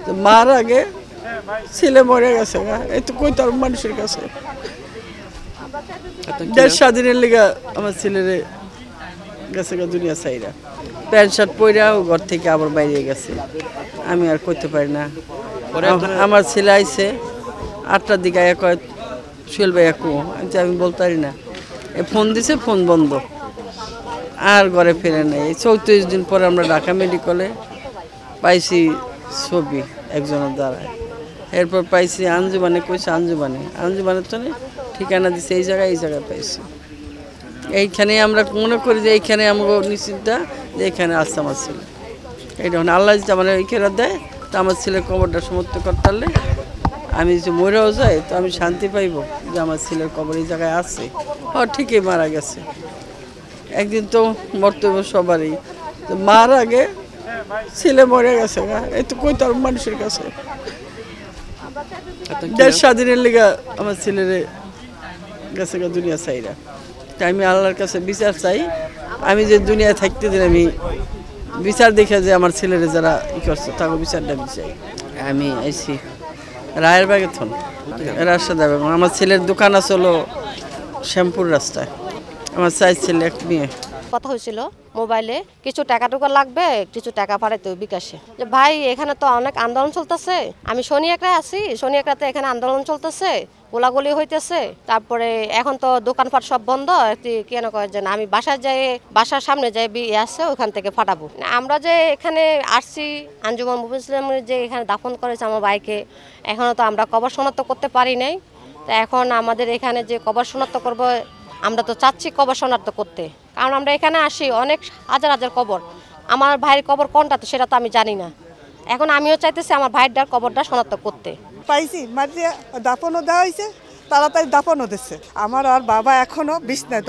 তো মার আগে ছেলে মরে গেছে, এই তো কই তার মানুষের কাছে দেশ স্বাধীনের লিগা আমার ছেলের গেছে দুনিয়া চাইরা প্যান্ট শার্ট পইরা ও ঘর থেকে আবার বাইরে গেছে। আমি আর করতে পারি না। আমার ছেলে আইছে 8টার দিকে কয় সুয়েল ভাই আমি বলতে পারি না। ফোন দিছে, ফোন বন্ধ, আর ঘরে ফেরে নাই। 34 দিন পরে আমরা ঢাকা মেডিকেলে পাইছি ছবি একজনের দ্বারা। এরপর পাইছি আঞ্জুমানে, কইছে আঞ্জুমানের তো ঠিকানা দিছে এই জায়গায় পাইছি। এইখানে আমরা মনে করি যে এইখানে আমাকে নিশ্চিন্তা যে এখানে আসছে আমার ছেলে। এইটা আল্লাহ যদি আমার এইখানে দেয় তো আমার ছেলের কবরটা সমর্থ করতে পারলে আমি যদি মরেও যাই তো আমি শান্তি পাইব যে আমার ছেলের কবর এই জায়গায় আছে। ঠিকই মারা গেছে, একদিন তো মরতে হবে সবারই। তো মার আগে ছেলে মরে গেছে, এই তো কই তার মানুষের কাছে দেশ স্বাধীনের লিগা আমার ছেলের গেছে দুনিয়া চাইরা। তাই আমি আল্লাহর কাছে বিচার চাই, আমি যে দুনিয়ায় থাকতে দিন আমি বিচার দেখে যে আমার ছেলেরা যারা করছে তাকে বিচারটা আমি চাই। আমি আইছি রায়ের বাগে থন রাস্তা দেবে। আমার ছেলের দোকান আছে হলো শ্যামপুর রাস্তায়। আমার 4 ছেলে 1 মেয়ে। কথা হয়েছিল মোবাইলে কিছু টাকা টুকা লাগবে, কিছু টাকা পাঠাইতে বিকাশে। যে ভাই এখানে তো অনেক আন্দোলন চলতেছে, আমি শনি একরায় আছি, শনি একরাতে এখানে আন্দোলন চলতেছে, গোলাগুলি হইতেছে, তারপরে এখন তো দোকানপাট সব বন্ধ। কেন কয় যে আমি বাসার সামনে যাই আছে ওখান থেকে ফাটাবো। আমরা যে এখানে আসছি আঞ্জুমান মুফিসলামের যে এখানে দাফন করেছে আমার ভাইকে, এখনও তো আমরা কবর শনাক্ত করতে পারি নাই। তো এখন আমাদের এখানে যে কবর শনাক্ত করবো, আমরা তো চাচ্ছি কবর শনাক্ত করতে, কারণ আমরা এখানে আসি অনেক হাজার কবর, আমার ভাইয়ের কবর কোনটা তো সেটা তো আমি জানি না। এখন আমিও চাইতেছি আমার ভাইয়ের কবরটা শনাক্ত করতে। পাইছি মাঝে দাফনও দেওয়া হয়েছে, তাড়াতাড়ি দাফনও দিচ্ছে। আমার আর বাবা এখনো বিছনায়